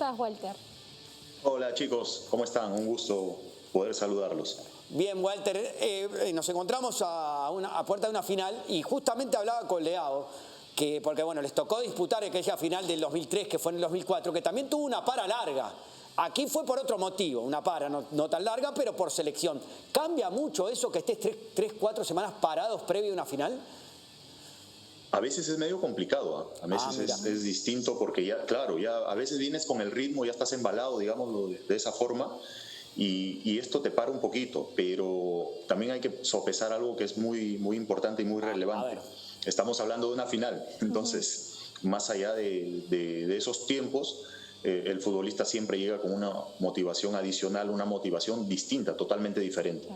estás, Walter? Hola chicos, ¿cómo están? Un gusto poder saludarlos. Bien, Walter, nos encontramos a puerta de una final y justamente hablaba con Leao, porque bueno, les tocó disputar aquella final del 2003, que fue en el 2004, que también tuvo una para larga. Aquí fue por otro motivo, una para no tan larga, pero por selección. ¿Cambia mucho eso que estés 3-4 semanas parados previo a una final? A veces es medio complicado, ¿eh? A veces es distinto porque ya, claro, ya a veces vienes con el ritmo, ya estás embalado, digámoslo de esa forma, y esto te para un poquito, pero también hay que sopesar algo que es muy, muy importante y muy relevante. Estamos hablando de una final, entonces, más allá de esos tiempos, el futbolista siempre llega con una motivación adicional, una motivación distinta, totalmente diferente.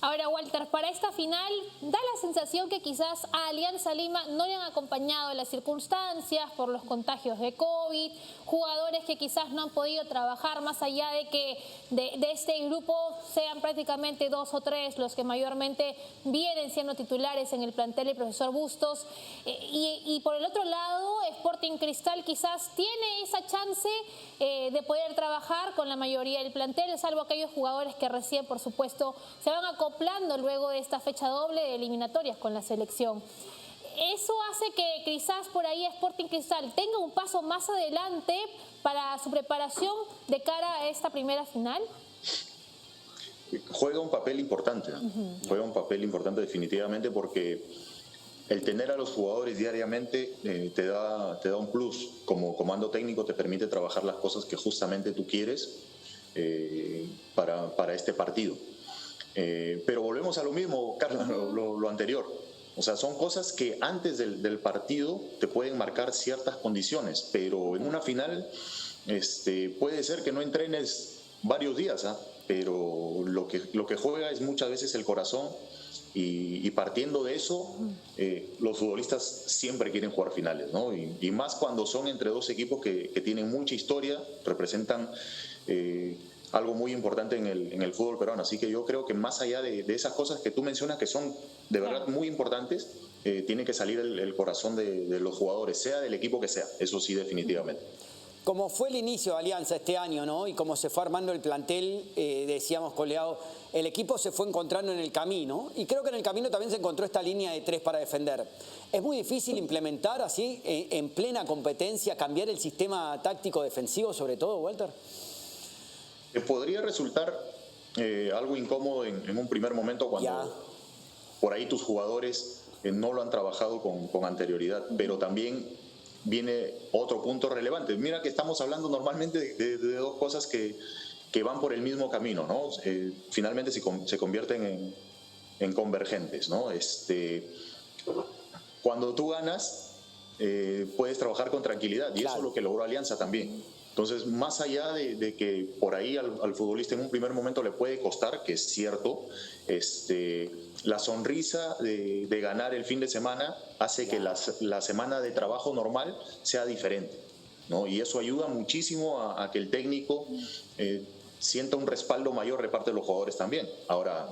Ahora, Walter, para esta final da la sensación que quizás a Alianza Lima no le han acompañado las circunstancias por los contagios de COVID, jugadores que quizás no han podido trabajar, más allá de que de este grupo sean prácticamente 2 o 3 los que mayormente vienen siendo titulares en el plantel del profesor Bustos. Y por el otro lado, Sporting Cristal quizás tiene esa chance de poder trabajar con la mayoría del plantel, salvo aquellos jugadores que recién, por supuesto, se van acoplando luego de esta fecha doble de eliminatorias con la selección. Eso hace que quizás por ahí Sporting Cristal tenga un paso más adelante para su preparación de cara a esta primera final. Juega un papel importante, juega un papel importante definitivamente, porque el tener a los jugadores diariamente te da un plus. Como comando técnico te permite trabajar las cosas que justamente tú quieres para este partido. Pero volvemos a lo mismo, Carla, lo anterior. O sea, son cosas que antes del partido te pueden marcar ciertas condiciones, pero en una final puede ser que no entrenes varios días, pero lo que juega es muchas veces el corazón, y partiendo de eso, los futbolistas siempre quieren jugar finales, ¿no? Y más cuando son entre dos equipos que tienen mucha historia, representan algo muy importante en el fútbol peruano. Así que yo creo que más allá de esas cosas que tú mencionas, que son de verdad muy importantes, tiene que salir el corazón de los jugadores, sea del equipo que sea, eso sí, definitivamente. Como fue el inicio de Alianza este año, ¿no? Y como se fue armando el plantel, decíamos con Leao, el equipo se fue encontrando en el camino, y creo que en el camino también se encontró esta línea de 3 para defender. ¿Es muy difícil implementar así, en plena competencia, cambiar el sistema táctico defensivo sobre todo, Walter? Podría resultar algo incómodo en un primer momento cuando por ahí tus jugadores no lo han trabajado con anterioridad, pero también viene otro punto relevante. Mira que estamos hablando normalmente de dos cosas que van por el mismo camino, ¿no? Finalmente se convierten en convergentes, ¿no? Cuando tú ganas, puedes trabajar con tranquilidad, y eso es lo que logró Alianza también. Entonces, más allá de que por ahí al futbolista en un primer momento le puede costar, que es cierto, la sonrisa de ganar el fin de semana hace que la semana de trabajo normal sea diferente, ¿no? Y eso ayuda muchísimo a que el técnico sienta un respaldo mayor de parte de los jugadores también. Ahora,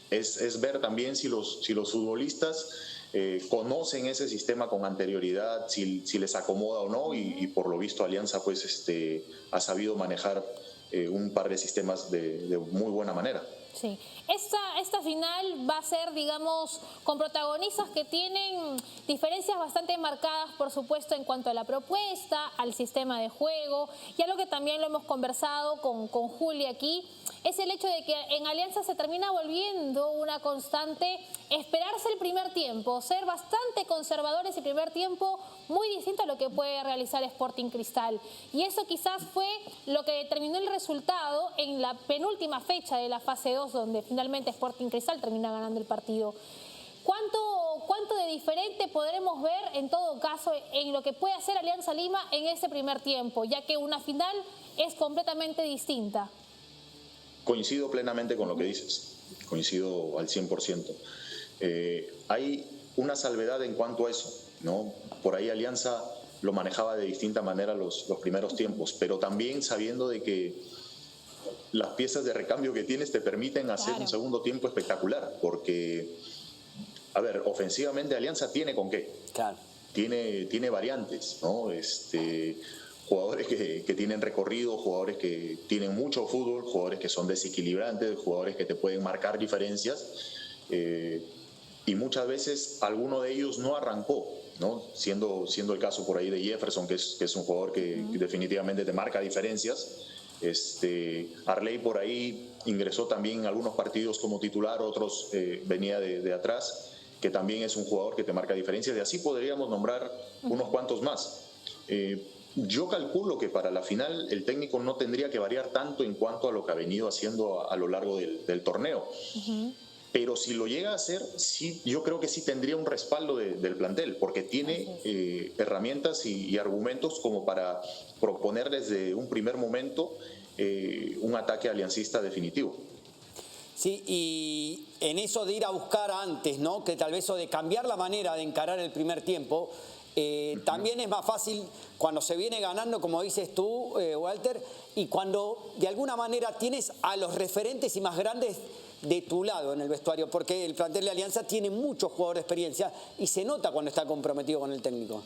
es ver también si los futbolistas conocen ese sistema con anterioridad, si les acomoda o no, y por lo visto Alianza pues ha sabido manejar un par de sistemas de muy buena manera. Sí, esta final va a ser, digamos, con protagonistas que tienen diferencias bastante marcadas, por supuesto, en cuanto a la propuesta, al sistema de juego, y algo que también lo hemos conversado con Juli aquí, es el hecho de que en Alianza se termina volviendo una constante esperarse el primer tiempo, ser bastante conservadores el primer tiempo, muy distinto a lo que puede realizar Sporting Cristal. Y eso quizás fue lo que determinó el resultado en la penúltima fecha de la fase 2, donde finalmente Sporting Cristal termina ganando el partido. ¿Cuánto de diferente podremos ver en todo caso en lo que puede hacer Alianza Lima en ese primer tiempo, ya que una final es completamente distinta? Coincido plenamente con lo que dices, coincido al 100%. Hay una salvedad en cuanto a eso, ¿no? Por ahí Alianza lo manejaba de distinta manera los primeros tiempos, pero también sabiendo de que las piezas de recambio que tienes te permiten hacer un segundo tiempo espectacular, porque, a ver, ofensivamente Alianza tiene con qué, tiene variantes, ¿no? jugadores que tienen recorrido, jugadores que tienen mucho fútbol, jugadores que son desequilibrantes, jugadores que te pueden marcar diferencias, y muchas veces alguno de ellos no arrancó, ¿no? Siendo el caso por ahí de Jefferson, que es un jugador que definitivamente te marca diferencias. Arley por ahí ingresó también en algunos partidos como titular, otros venía de atrás, que también es un jugador que te marca diferencias, y así podríamos nombrar unos cuantos más. Yo calculo que para la final el técnico no tendría que variar tanto en cuanto a lo que ha venido haciendo a lo largo del torneo. Pero si lo llega a hacer, sí, yo creo que sí tendría un respaldo del plantel, porque tiene herramientas y argumentos como para proponer desde un primer momento un ataque aliancista definitivo. Sí, y en eso de ir a buscar antes, ¿no? Que tal vez eso de cambiar la manera de encarar el primer tiempo, también es más fácil cuando se viene ganando, como dices tú, Walter, y cuando de alguna manera tienes a los referentes y más grandes de tu lado en el vestuario, porque el plantel de Alianza tiene muchos jugadores de experiencia y se nota cuando está comprometido con el técnico.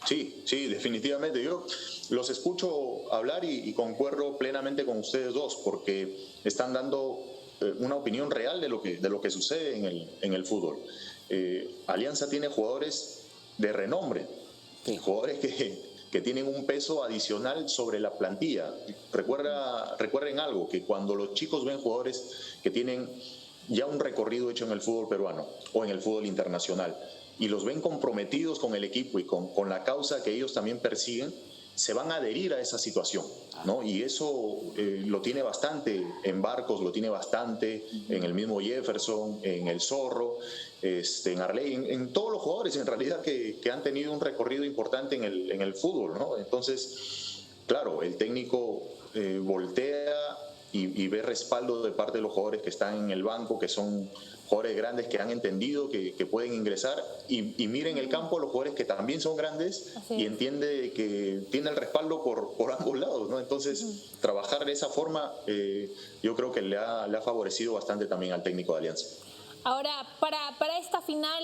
Sí, definitivamente. Yo los escucho hablar y concuerdo plenamente con ustedes dos, porque están dando una opinión real de lo que sucede en el fútbol. Alianza tiene jugadores de renombre, jugadores que tienen un peso adicional sobre la plantilla. Recuerden algo, que cuando los chicos ven jugadores que tienen ya un recorrido hecho en el fútbol peruano o en el fútbol internacional, y los ven comprometidos con el equipo y con la causa que ellos también persiguen, se van a adherir a esa situación, ¿no? Y eso lo tiene bastante en Barcos, lo tiene bastante en el mismo Jefferson, en el Zorro, en Arley, en todos los jugadores en realidad que han tenido un recorrido importante en el fútbol, ¿no? Entonces, claro, el técnico voltea y ve respaldo de parte de los jugadores que están en el banco, que son jugadores grandes que han entendido que pueden ingresar, y miren el campo los jugadores que también son grandes y entiende que tiene el respaldo por ambos lados, ¿no? Entonces, trabajar de esa forma yo creo que le ha favorecido bastante también al técnico de Alianza. Ahora, para esta final,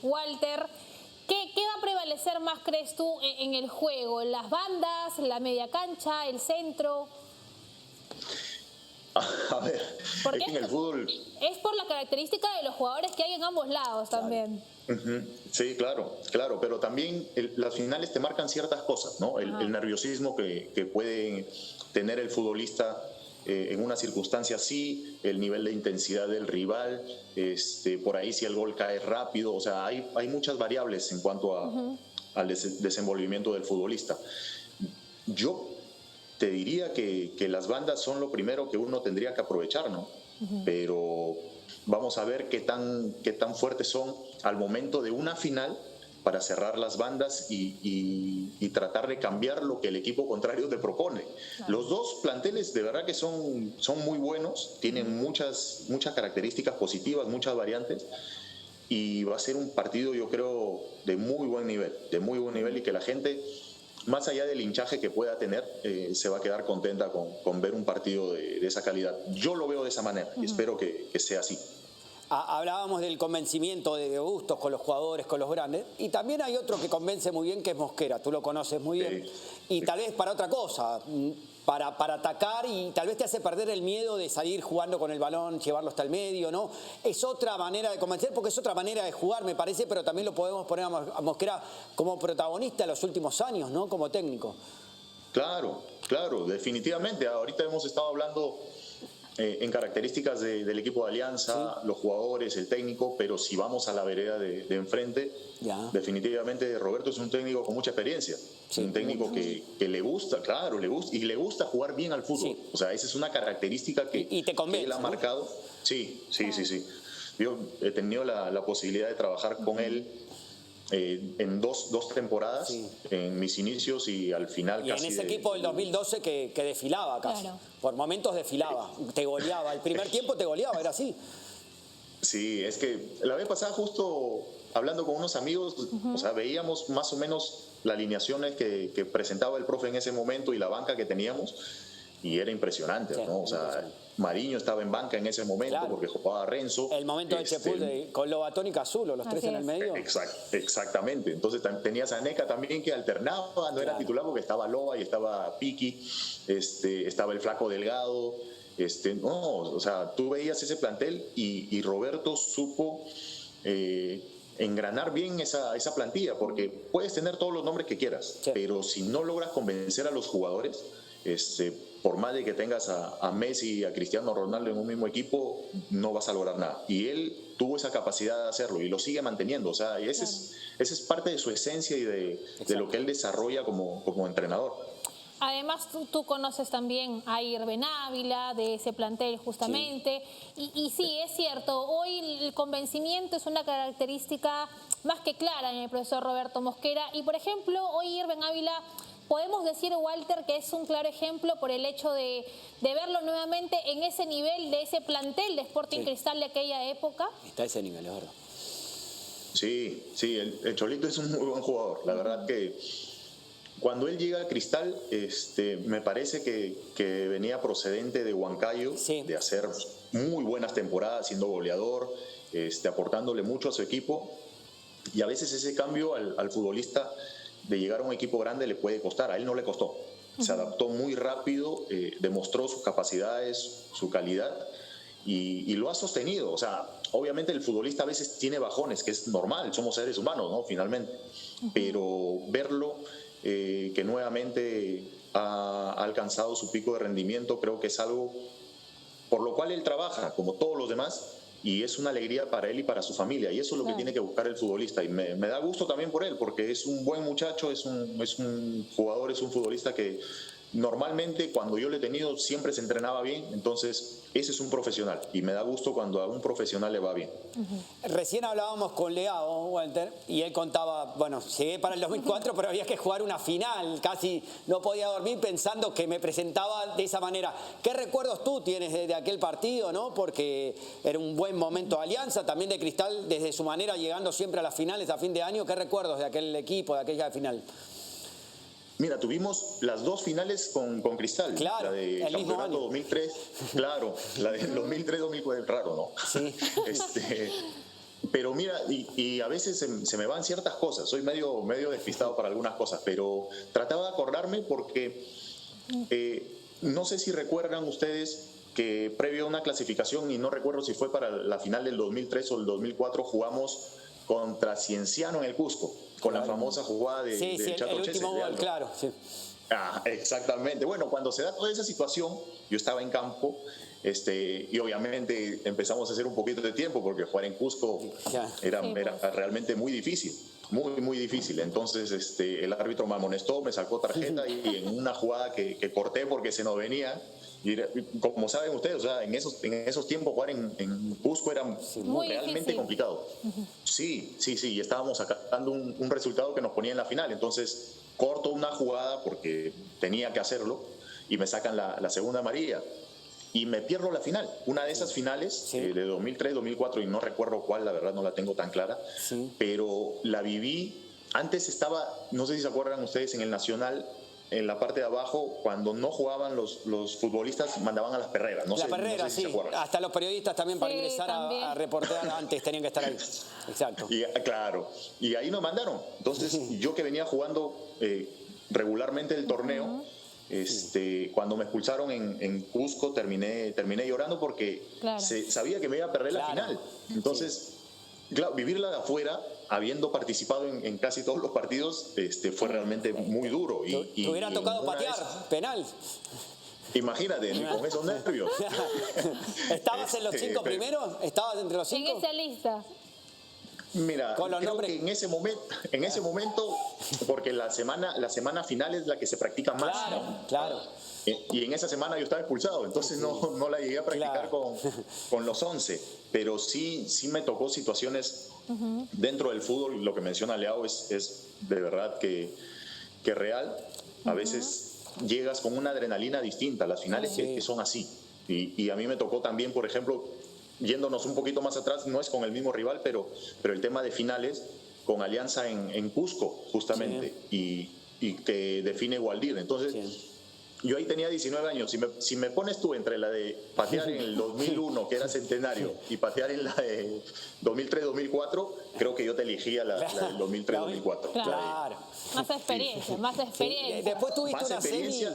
Walter, ¿qué va a prevalecer más, crees tú, en el juego? ¿Las bandas, la media cancha, el centro? A ver, Porque es que en el fútbol... Es por la característica de los jugadores que hay en ambos lados también. Sí, claro, pero también las finales te marcan ciertas cosas, ¿no? El nerviosismo que puede tener el futbolista en una circunstancia así, el nivel de intensidad del rival, por ahí si el gol cae rápido, o sea, hay muchas variables en cuanto al desenvolvimiento del futbolista. Yo te diría que las bandas son lo primero que uno tendría que aprovechar, ¿no? Pero vamos a ver qué tan fuertes son al momento de una final para cerrar las bandas y tratar de cambiar lo que el equipo contrario te propone. Claro. Los dos planteles de verdad que son muy buenos, tienen muchas características positivas, muchas variantes, y va a ser un partido, yo creo, de muy buen nivel y que la gente, más allá del hinchaje que pueda tener, se va a quedar contenta con ver un partido de esa calidad. Yo lo veo de esa manera y espero que sea así. Hablábamos del convencimiento de Bustos con los jugadores, con los grandes, y también hay otro que convence muy bien, que es Mosquera, tú lo conoces muy bien, y tal vez para otra cosa, para atacar, y tal vez te hace perder el miedo de salir jugando con el balón, llevarlo hasta el medio, ¿no? Es otra manera de convencer, porque es otra manera de jugar, me parece, pero también lo podemos poner a Mosquera como protagonista en los últimos años, ¿no? Como técnico. Claro, definitivamente. Ahorita hemos estado hablando en características del equipo de Alianza, los jugadores, el técnico, pero si vamos a la vereda de enfrente, definitivamente Roberto es un técnico con mucha experiencia, un técnico que le gusta jugar bien al fútbol. O sea, esa es una característica que él ha marcado. Sí. Yo he tenido la posibilidad de trabajar con él en dos temporadas, en mis inicios y al final. Y casi en ese equipo del 2012 que desfilaba casi, por momentos desfilaba, te goleaba, el primer tiempo te goleaba, era así. Sí, es que la vez pasada justo hablando con unos amigos, o sea, veíamos más o menos las alineaciones que presentaba el profe en ese momento y la banca que teníamos, y era impresionante, ¿no? O sea, Mariño estaba en banca en ese momento, Claro. porque jugaba Renzo. El momento de Chepul con Lobatón y Casulo, los Así tres en el es. medio. Exactamente. Entonces tenías a Neca también que alternaba, no era Claro. titular porque estaba Loba y estaba Piqui, estaba el Flaco Delgado. No, o sea, tú veías ese plantel y Roberto supo engranar bien esa plantilla, porque puedes tener todos los nombres que quieras, Sí. pero si no logras convencer a los jugadores, por más de que tengas a Messi y a Cristiano Ronaldo en un mismo equipo, no vas a lograr nada. Y él tuvo esa capacidad de hacerlo y lo sigue manteniendo. O sea, y esa es parte de su esencia y de lo que él desarrolla como entrenador. Además, tú conoces también a Irben Ávila, de ese plantel justamente, y sí, es cierto, hoy el convencimiento es una característica más que clara en el profesor Roberto Mosquera, y por ejemplo, hoy Irben Ávila, podemos decir, Walter, que es un claro ejemplo por el hecho de verlo nuevamente en ese nivel de ese plantel de Sporting Cristal de aquella época. Está ese nivel, es verdad. Sí, el Cholito es un muy buen jugador, la verdad que cuando él llega a Cristal, me parece que venía procedente de Huancayo, Sí. de hacer muy buenas temporadas, siendo goleador, aportándole mucho a su equipo. Y a veces ese cambio al futbolista de llegar a un equipo grande le puede costar. A él no le costó. Se adaptó muy rápido, demostró sus capacidades, su calidad y lo ha sostenido. O sea, obviamente el futbolista a veces tiene bajones, que es normal, somos seres humanos, ¿no? Finalmente. Pero verlo que nuevamente ha alcanzado su pico de rendimiento, creo que es algo por lo cual él trabaja, como todos los demás, y es una alegría para él y para su familia, y eso es lo que tiene que buscar el futbolista, y me da gusto también por él, porque es un buen muchacho, es un jugador, es un futbolista que normalmente cuando yo lo he tenido siempre se entrenaba bien, entonces ese es un profesional, y me da gusto cuando a un profesional le va bien. Recién hablábamos con Leao, Walter, y él contaba, bueno, llegué para el 2004, pero había que jugar una final, casi no podía dormir pensando que me presentaba de esa manera. ¿Qué recuerdos tú tienes de aquel partido, no? Porque era un buen momento de Alianza, también de Cristal, desde su manera llegando siempre a las finales a fin de año. ¿Qué recuerdos de aquel equipo, de aquella final? Mira, tuvimos las dos finales con Cristal, Claro, la de el mismo campeonato año. 2003, claro, la de 2003-2004, raro, ¿no? Sí. Pero mira, y a veces se me van ciertas cosas, soy medio despistado para algunas cosas, pero trataba de acordarme porque no sé si recuerdan ustedes que previo a una clasificación, y no recuerdo si fue para la final del 2003 o el 2004, jugamos contra Cienciano en el Cusco, con la famosa jugada de Chato el Chese, último de gol, Aldo. claro. Sí. Exactamente. Bueno, cuando se da toda esa situación, yo estaba en campo, y obviamente empezamos a hacer un poquito de tiempo porque jugar en Cusco era realmente muy difícil, muy difícil. Entonces el árbitro me amonestó, me sacó tarjeta y en una jugada que corté porque se nos venía. Y como saben ustedes, o sea, en esos tiempos jugar en Cusco era Muy realmente difícil. complicado. Sí, y estábamos sacando un resultado que nos ponía en la final. Entonces corto una jugada porque tenía que hacerlo y me sacan la segunda amarilla y me pierdo la final. Una de esas finales de 2003, 2004, y no recuerdo cuál, la verdad no la tengo tan clara, pero la viví. Antes estaba, no sé si se acuerdan ustedes, en el Nacional, en la parte de abajo, cuando no jugaban los futbolistas, mandaban a las perreras. No sé si se acuerdan. Hasta los periodistas también para ingresar también. a reportear antes tenían que estar ahí. Exacto. Claro, y ahí nos mandaron. Entonces, yo que venía jugando regularmente el torneo, cuando me expulsaron en Cusco, terminé llorando porque sabía que me iba a perder la final. Entonces, claro, vivirla de afuera, habiendo participado en casi todos los partidos, fue realmente muy duro. Te hubiera tocado patear, penal. Imagínate, con esos nervios. ¿Estabas en los 5 primeros? ¿Estabas entre los 5? En esa lista. Mira, Con los creo nombres. que en ese momento, porque la semana final es la que se practica más, Claro, ¿no? claro. Y en esa semana yo estaba expulsado, entonces no la llegué a practicar con los 11, pero sí me tocó situaciones dentro del fútbol. Lo que menciona Leao es de verdad que real. A veces llegas con una adrenalina distinta, las finales que son así. Y a mí me tocó también, por ejemplo, yéndonos un poquito más atrás, no es con el mismo rival, pero el tema de finales con Alianza en Cusco, justamente, y que define Waldir. Entonces, yo ahí tenía 19 años. Si me pones tú entre la de patear en el 2001, que era centenario, y patear en la de 2003-2004, creo que yo te elegía la del 2003-2004. Claro. Más experiencia, más experiencia. Sí. Después tuviste Más una semi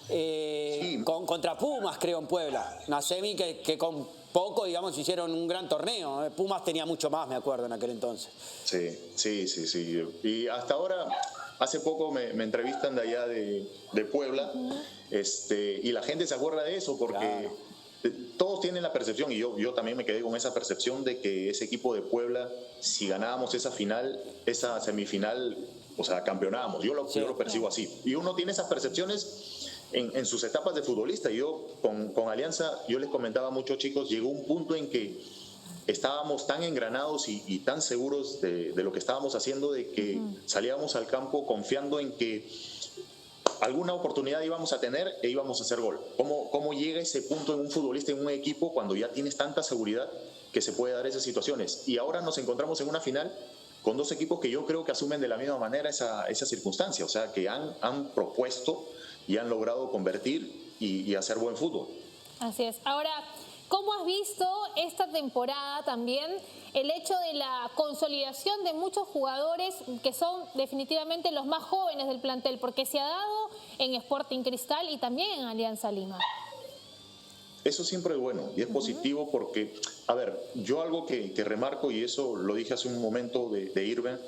sí. contra Pumas, creo, en Puebla. Una semi que con poco, digamos, hicieron un gran torneo. Pumas tenía mucho más, me acuerdo, en aquel entonces. Sí. Y hasta ahora, hace poco me entrevistan de allá de Puebla, y la gente se acuerda de eso porque todos tienen la percepción, y yo también me quedé con esa percepción de que ese equipo de Puebla, si ganábamos esa semifinal, o sea, campeonábamos. Yo lo percibo así. Y uno tiene esas percepciones en sus etapas de futbolista. Yo con Alianza, yo les comentaba a muchos chicos, llegó un punto en que estábamos tan engranados y tan seguros de lo que estábamos haciendo, de que salíamos al campo confiando en que alguna oportunidad íbamos a tener e íbamos a hacer gol. ¿Cómo llega ese punto en un futbolista, en un equipo, cuando ya tienes tanta seguridad que se puede dar esas situaciones? Y ahora nos encontramos en una final con dos equipos que yo creo que asumen de la misma manera esa circunstancia, o sea, que han propuesto y han logrado convertir y hacer buen fútbol. Así es. Ahora, ¿cómo has visto esta temporada también el hecho de la consolidación de muchos jugadores que son definitivamente los más jóvenes del plantel? Porque se ha dado en Sporting Cristal y también en Alianza Lima. Eso siempre es bueno y es positivo porque, a ver, yo algo que remarco, y eso lo dije hace un momento de Irving,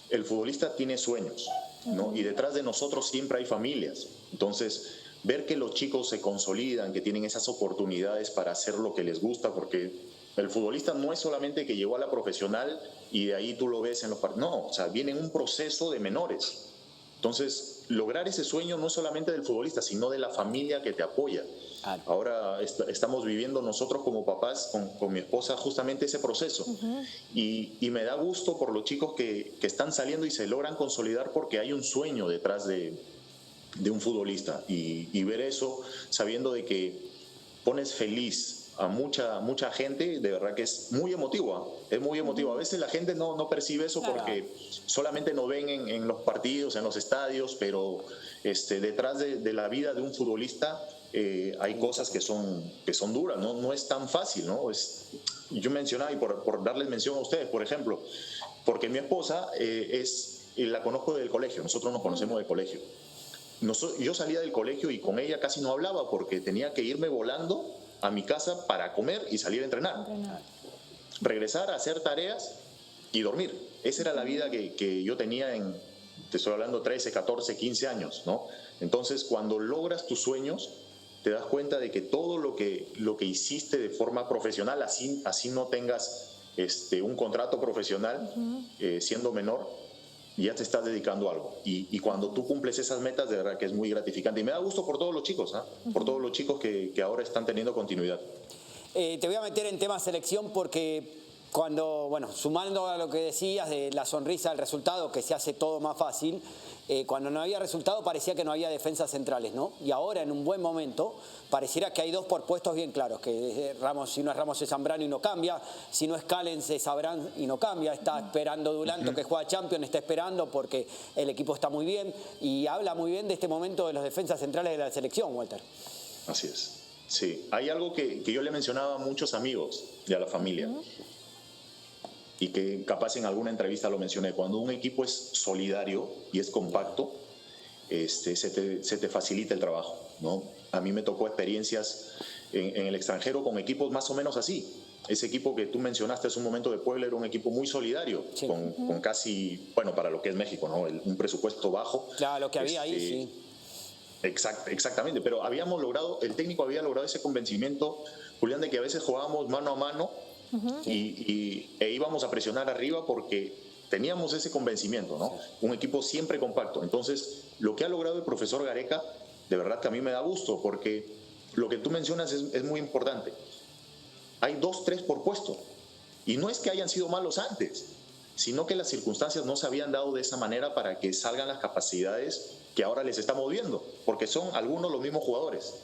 el futbolista tiene sueños, ¿no? Y detrás de nosotros siempre hay familias. Entonces, ver que los chicos se consolidan, que tienen esas oportunidades para hacer lo que les gusta, porque el futbolista no es solamente que llegó a la profesional y de ahí tú lo ves en los partidos. No, o sea, viene un proceso de menores. Entonces, lograr ese sueño no es solamente del futbolista, sino de la familia que te apoya. Ahora estamos viviendo nosotros como papás con mi esposa justamente ese proceso. Y me da gusto por los chicos que están saliendo y se logran consolidar porque hay un sueño detrás de un futbolista. Y ver eso sabiendo de que pones feliz a mucha gente, de verdad que es muy emotivo. Es muy emotivo. A veces la gente no percibe eso porque solamente nos ven en los partidos, en los estadios, pero detrás de la vida de un futbolista hay cosas que son duras, no es tan fácil, ¿no? Yo mencionaba, y por darles mención a ustedes, por ejemplo, porque mi esposa la conozco del colegio, nosotros nos conocemos del colegio. Yo salía del colegio y con ella casi no hablaba porque tenía que irme volando a mi casa para comer y salir a entrenar. Regresar a hacer tareas y dormir. Esa era la vida que yo tenía te estoy hablando 13, 14, 15 años, ¿no? Entonces, cuando logras tus sueños, te das cuenta de que todo lo que hiciste de forma profesional, así no tengas un contrato profesional siendo menor, ya te estás dedicando a algo. Y cuando tú cumples esas metas, de verdad que es muy gratificante. Y me da gusto por todos los chicos, por todos los chicos que ahora están teniendo continuidad. Te voy a meter en tema selección porque sumando a lo que decías de la sonrisa del resultado, que se hace todo más fácil, cuando no había resultado parecía que no había defensas centrales, ¿no? Y ahora, en un buen momento, pareciera que hay dos por puestos bien claros, que Ramos, si no es Ramos es Zambrano y no cambia, si no es Callens es Abraham y no cambia, está esperando Dulanto que juega Champions, está esperando porque el equipo está muy bien, y habla muy bien de este momento de los defensas centrales de la selección, Walter. Así es, sí. Hay algo que yo le mencionaba a muchos amigos y a la familia, y que capaz en alguna entrevista lo mencioné: cuando un equipo es solidario y es compacto, se te facilita el trabajo, ¿no? A mí me tocó experiencias en el extranjero con equipos más o menos así. Ese equipo que tú mencionaste hace un momento de Puebla era un equipo muy solidario, sí, con casi, para lo que es México, ¿no? Un presupuesto bajo. Claro, lo que había ahí, sí. Exactamente, pero el técnico había logrado ese convencimiento, Julián, de que a veces jugábamos mano a mano e íbamos a presionar arriba porque teníamos ese convencimiento, ¿no? Un equipo siempre compacto. Entonces, lo que ha logrado el profesor Gareca, de verdad que a mí me da gusto, porque lo que tú mencionas es muy importante. Hay 2, 3 por puesto, y no es que hayan sido malos antes, sino que las circunstancias no se habían dado de esa manera para que salgan las capacidades que ahora les estamos viendo, porque son algunos los mismos jugadores.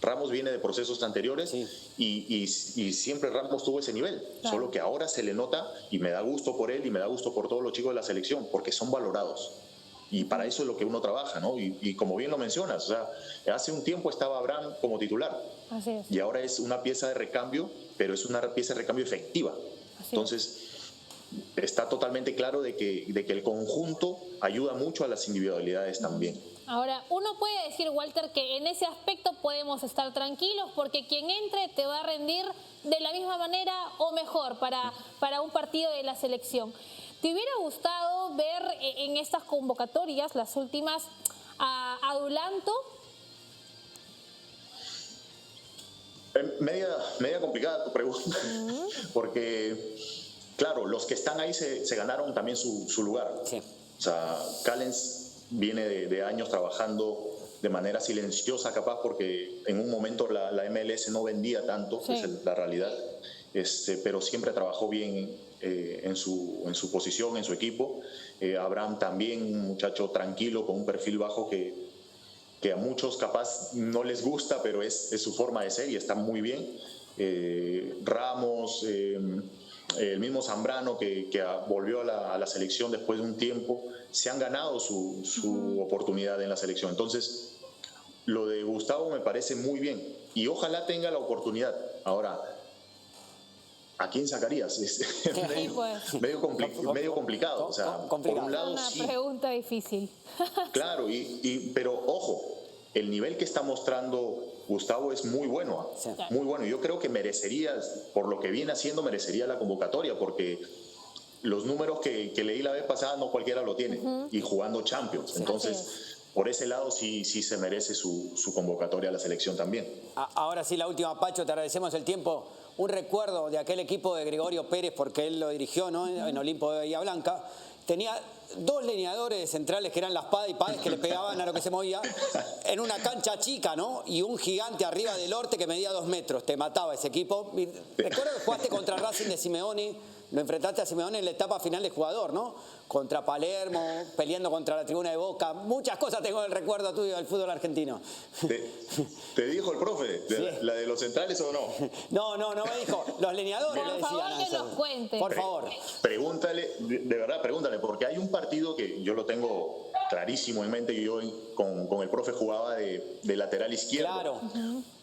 Ramos viene de procesos anteriores, sí, y siempre Ramos tuvo ese nivel, claro, solo que ahora se le nota, y me da gusto por él y me da gusto por todos los chicos de la selección, porque son valorados. Y para eso es lo que uno trabaja, ¿no? Y como bien lo mencionas, o sea, hace un tiempo estaba Abraham como titular. Así es. Y ahora es una pieza de recambio, pero es una pieza de recambio efectiva. Así Entonces, está totalmente claro de que el conjunto ayuda mucho a las individualidades también. Ahora, uno puede decir, Walter, que en ese aspecto podemos estar tranquilos porque quien entre te va a rendir de la misma manera o mejor para un partido de la selección. ¿Te hubiera gustado ver en estas convocatorias, las últimas, a Dulanto? Media complicada tu pregunta, porque, claro, los que están ahí se ganaron también su lugar. Sí. O sea, Callens viene de años trabajando de manera silenciosa, capaz, porque en un momento la MLS no vendía tanto, Sí. es la realidad, pero siempre trabajó bien en su posición, en su equipo. Abraham también, un muchacho tranquilo, con un perfil bajo que a muchos capaz no les gusta, pero es su forma de ser y está muy bien. Ramos, el mismo Zambrano que volvió a la selección después de un tiempo, se han ganado su oportunidad en la selección. Entonces, lo de Gustavo me parece muy bien y ojalá tenga la oportunidad. Ahora, ¿a quién sacarías? Es medio complicado. O sea, por un lado, Una sí. pregunta difícil. Claro, pero ojo, el nivel que está mostrando Gustavo es muy bueno, Sí. muy bueno. Yo creo que merecería, por lo que viene haciendo, merecería la convocatoria, porque los números que leí la vez pasada no cualquiera lo tiene, y jugando Champions. Entonces, por ese lado sí se merece su convocatoria a la selección también. Ahora sí, la última, Pacho, te agradecemos el tiempo. Un recuerdo de aquel equipo de Gregorio Pérez, porque él lo dirigió, ¿no? En Olimpo de Bahía Blanca. Tenía dos lineadores centrales que eran las Paz y Páez, que le pegaban a lo que se movía, en una cancha chica, ¿no? Y un gigante arriba del Orte que medía 2 metros. Te mataba ese equipo. Y recuerdo que jugaste contra Racing de Simeone, lo enfrentaste a Simeone en la etapa final de jugador, ¿no? Contra Palermo, peleando contra la tribuna de Boca. Muchas cosas tengo en el recuerdo tuyo del fútbol argentino. ¿Te dijo el profe la de los centrales o no? No me dijo. Los lineadores le Por decían favor, a que eso. nos cuente. Por favor. Pregúntale, de verdad, pregúntale, porque hay un partido que yo lo tengo clarísimo en mente, que yo con el profe jugaba de lateral izquierdo. Claro.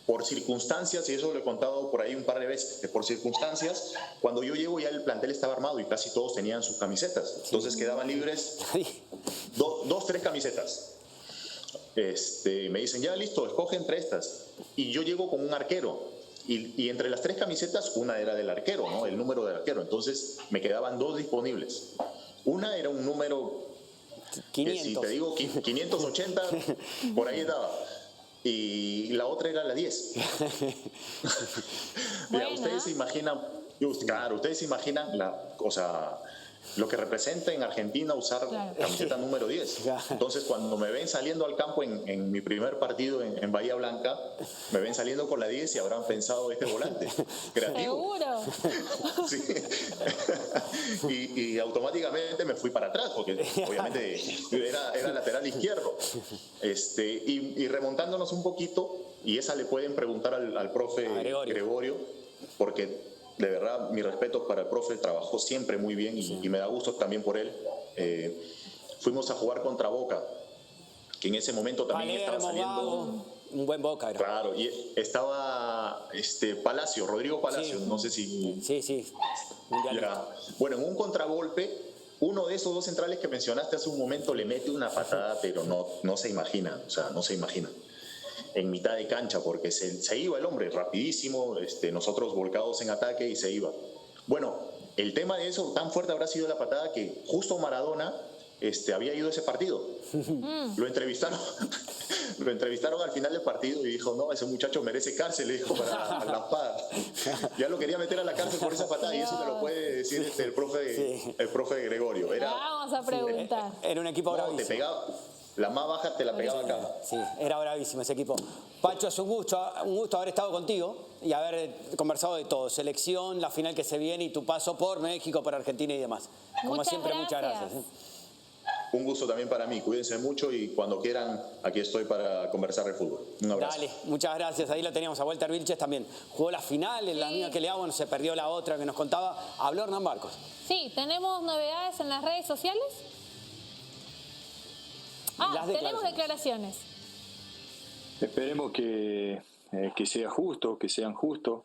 Por circunstancias, y eso lo he contado por ahí un par de veces, que por circunstancias, cuando yo llego ya el plantel estaba armado y casi todos tenían sus camisetas. Entonces quedaban libres 3 camisetas. Me dicen, ya listo, escoge entre estas. Y yo llego con un arquero. Y entre las 3 camisetas, una era del arquero, ¿no? El número del arquero. Entonces me quedaban 2 disponibles. Una era un número, 500. si te digo 580, por ahí estaba. Y la otra era la 10. Mira, ustedes se imaginan, claro, ustedes se imaginan lo que representa en Argentina usar camiseta número 10. Entonces, cuando me ven saliendo al campo en mi primer partido en Bahía Blanca, me ven saliendo con la 10 y habrán pensado, este volante creativo. Seguro. Sí. Y automáticamente me fui para atrás, porque obviamente era lateral izquierdo. Y remontándonos un poquito, y esa le pueden preguntar al profe Gregorio, porque de verdad, mi respeto para el profe, trabajó siempre muy bien y me da gusto también por él. Fuimos a jugar contra Boca, que en ese momento también Palermo, estaba saliendo... Gago, un buen Boca era. Claro, y estaba Palacio, Rodrigo Palacio, no sé si... Sí. Ya. Bueno, en un contragolpe, uno de esos 2 centrales que mencionaste hace un momento le mete una patada, pero no se imagina, o sea, no se imagina. En mitad de cancha, porque se iba el hombre rapidísimo, nosotros volcados en ataque y se iba. Bueno, el tema de eso, tan fuerte habrá sido la patada que justo Maradona había ido a ese partido. Lo entrevistaron al final del partido y dijo, no, ese muchacho merece cárcel, le dijo para la espada. Ya lo quería meter a la cárcel por esa patada, y eso me lo puede decir el profe Gregorio. Vamos a preguntar. Era un equipo bravísimo. Te pegaba. La más baja te la pegaba acá. Sí, era bravísimo ese equipo. Pacho, es un gusto haber estado contigo y haber conversado de todo. Selección, la final que se viene y tu paso por México, por Argentina y demás. Como siempre, muchas gracias. Un gusto también para mí. Cuídense mucho y cuando quieran, aquí estoy para conversar de fútbol. Un abrazo. Dale, muchas gracias. Ahí lo teníamos a Walter Vilches también. Jugó la final, en la misma que Leao, no se perdió la otra que nos contaba. Habló Hernán Barcos. Sí, tenemos novedades en las redes sociales. Ah, tenemos declaraciones. Esperemos que sea justo, que sean justos.